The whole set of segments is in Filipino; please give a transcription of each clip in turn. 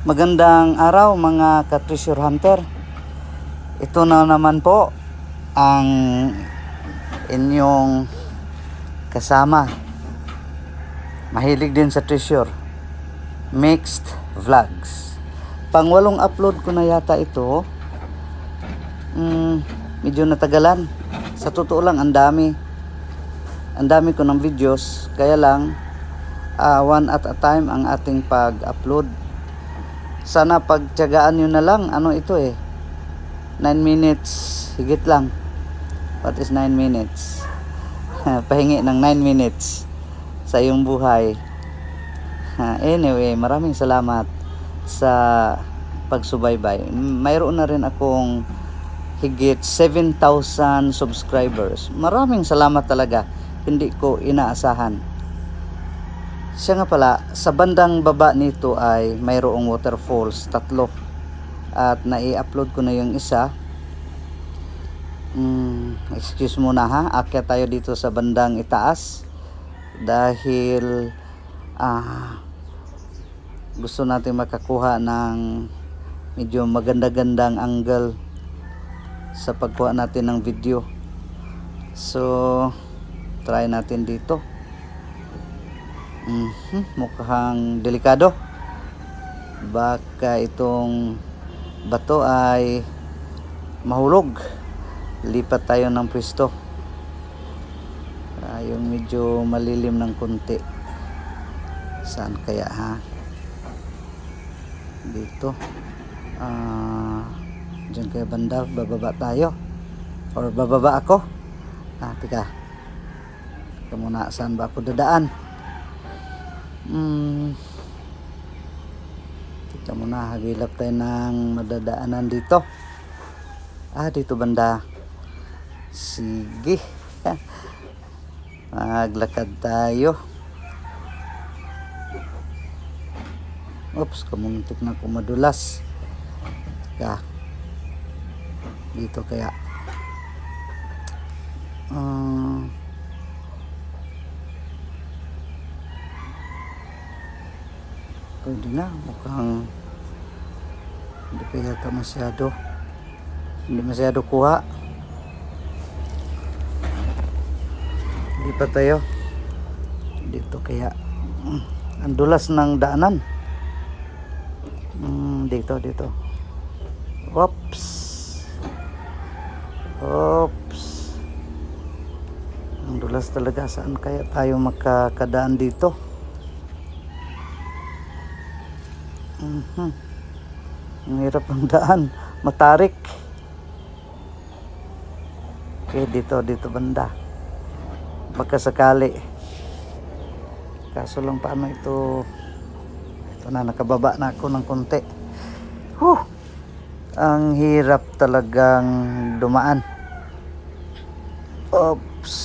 Magandang araw mga ka-treasure hunter. Ito na naman po ang inyong kasama. Mahilig din sa treasure. Mixed Vlogs. Pang-walong upload ko na yata ito. Medyo natagalan. Sa totoo lang, ang dami ko ng videos. Kaya lang, one at a time ang ating pag-upload. Sana pagtiyagaan nyo na lang. Ano ito 9 minutes higit lang. What is 9 minutes? Pahingi ng 9 minutes sa iyong buhay. Anyway, maraming salamat sa pagsubaybay. Mayroon na rin akong higit 7,000 subscribers. Maraming salamat talaga. Hindi ko inaasahan. Siya nga pala, sa bandang baba nito ay mayroong waterfalls, 3. At nai-upload ko na yung isa. Excuse muna ha, akyat tayo dito sa bandang itaas. Dahil gusto natin makakuha ng medyo maganda-gandang angle sa pagkuha natin ng video. So, try natin dito. Mukhang delikado. Baka itong bato ay mahulog. Lipat tayo ng pwesto. Yung medyo malilim ng konti. Saan kaya ha? Dito. Diyan kaya banda. Bababa tayo. Or bababa ako. Teka. Teka muna. Saan ba ako dadaan? Tika muna, hagilap tayo ng madadaanan dito. Dito banda. Sige. Maglakad tayo. Oops, kamuntik na ako madulas. Tika. Dito kaya. Pwede na, mukhang hindi pa yata hindi masyado kuha. Hindi pa tayo dito kaya ang dulas ng daanan. Dito oops ang dulas talaga. Saan kaya tayo makakadaan dito? Ang hirap ng daan, matarik. Okay, dito banda. Baka sakali. Kaso lang paano ito na, nakababa na ako ng konti. Ang hirap talagang dumaan. Oops.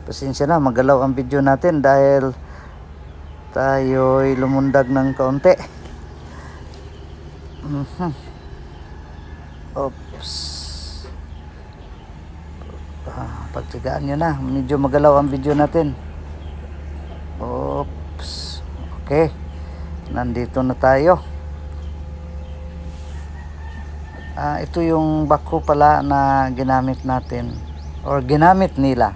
Pasensya na, magalaw ang video natin dahil tayo'y lumundag ng kaunti. Oops. Pagtigaan nyo na, medyo magalaw ang video natin. Oops. Okay, nandito na tayo. Ito yung bako pala na ginamit natin or ginamit nila.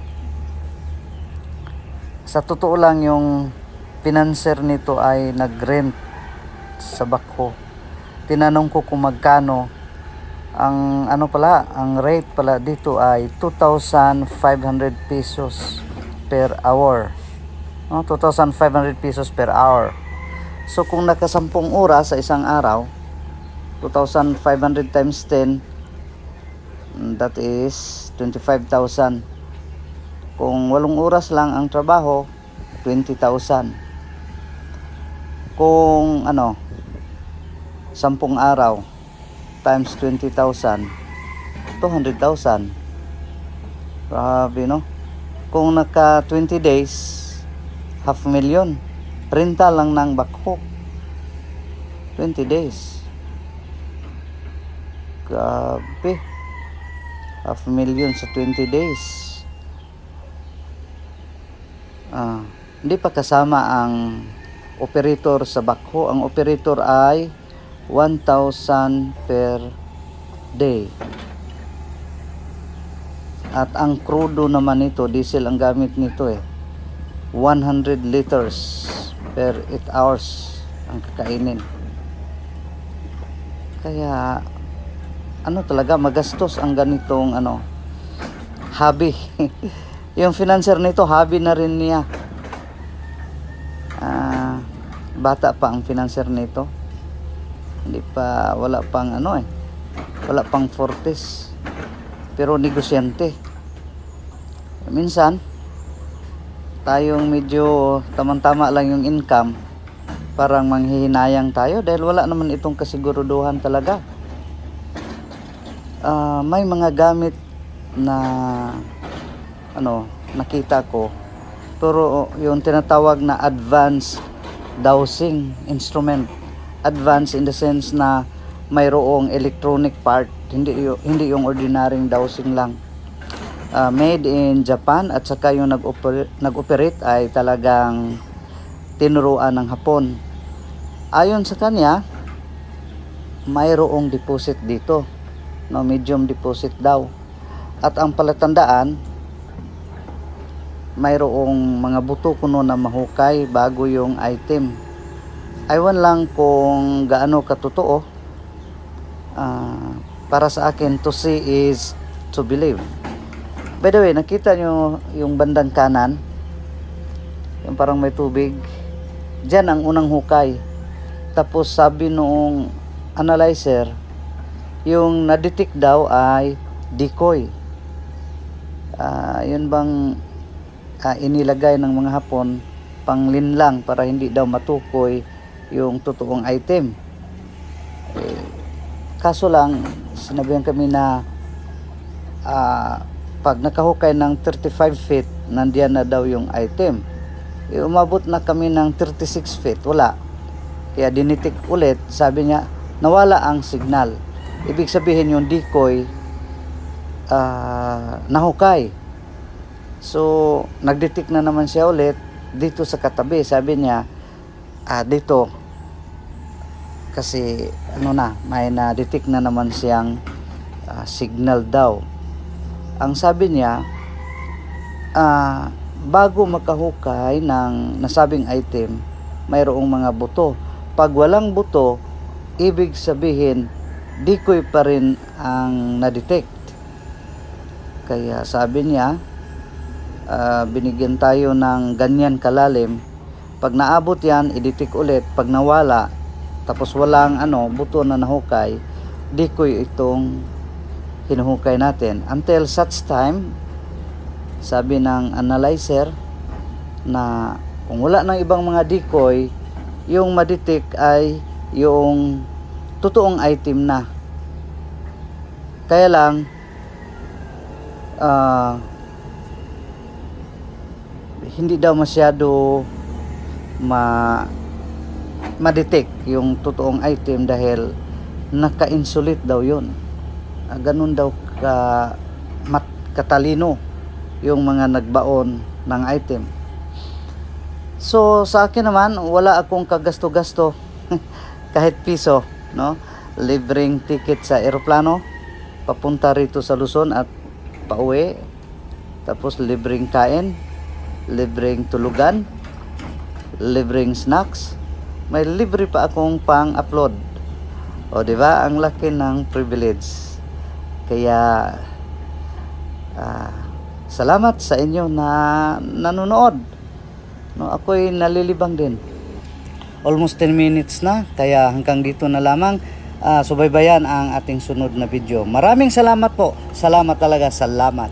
Sa totoo lang, yung pinanser nito ay nag-rent sa bako. Tinanong ko kung magkano. Ang ang rate pala dito ay 2,500 pesos per hour. 2,500 pesos per hour. So kung nakasampung oras sa isang araw, 2,500 times 10, that is 25,000. Kung 8 oras lang ang trabaho, 20,000. Kung 10 araw times 20,000, 200,000. Grabe, no? Kung naka 20 days, 500,000. Renta lang ng bako. 20 days. Grabe. 500,000 sa 20 days. Hindi pa kasama ang operator sa backhoe. Ang operator ay 1,000 per day. At ang crudo naman nito, diesel ang gamit nito 100 liters per 8 hours ang kakainin. Kaya ano talaga, magastos ang ganitong hobby. Yung financer nito, hobby na rin niya. Bata pa ang financer nito. Hindi pa, wala pang wala pang 40s. Pero negosyante. Minsan tayong medyo tamang-tama lang yung income, parang manghihinayang tayo dahil wala naman itong kasiguruduhan talaga. May mga gamit na nakita ko, pero yung tinatawag na advanced dowsing instrument. Advanced in the sense na mayroong electronic part, hindi yung ordinaryong dowsing lang. Made in Japan, at saka yung nag-operate ay talagang tinuruan ng Hapon. Ayon sa kanya, mayroong deposit dito, medium deposit daw. At ang palatandaan, mayroong mga buto kuno na mahukay bago yung item. Aywan lang kung gaano katotoo. Para sa akin, to see is to believe. By the way, nakita nyo yung bandang kanan, yung parang may tubig, dyan ang unang hukay. Tapos sabi noong analyzer, yung na-detect daw ay decoy. Yun bang inilagay ng mga Hapon panglinlang para hindi daw matukoy yung totoong item. Kaso lang, sinabihan kami na pag nakahukay ng 35 feet, nandiyan na daw yung item. Umabot na kami ng 36 feet, wala. Kaya dinitik ulit, sabi niya, nawala ang signal. Ibig sabihin yung decoy nahukay. So, nagdetect na naman siya ulit dito sa katabi. Sabi niya, dito, kasi may na-detect na naman siyang signal daw. Ang sabi niya, bago makahukay ng nasabing item, mayroong mga buto. Pag walang buto, ibig sabihin, decoy pa rin ang na-detect. Kaya sabi niya, binigyan tayo ng ganyan kalalim. Pag naabot yan, i-detect ulit. Pag nawala, tapos walang buto na nahukay, decoy itong hinuhukay natin. Until such time, sabi ng analyzer, na kung wala ng ibang mga decoy, yung ma-detect ay yung totoong item na. Kaya lang, hindi daw masyado ma-detect yung totoong item dahil naka-insulate daw yun. Ganun daw katalino yung mga nagbaon ng item. So sa akin naman, wala akong kagasto-gasto kahit piso, libreng ticket sa eroplano papunta rito sa Luzon at pauwi, tapos libreng kain, libreng tulugan, libreng snacks, may libre pa akong pang-upload. O diba, ang laki ng privilege. Kaya salamat sa inyo na nanonood. Ako'y nalilibang din. Almost 10 minutes na, kaya hanggang dito na lamang. Subaybayan ang ating sunod na video. Maraming salamat po. Salamat talaga, salamat.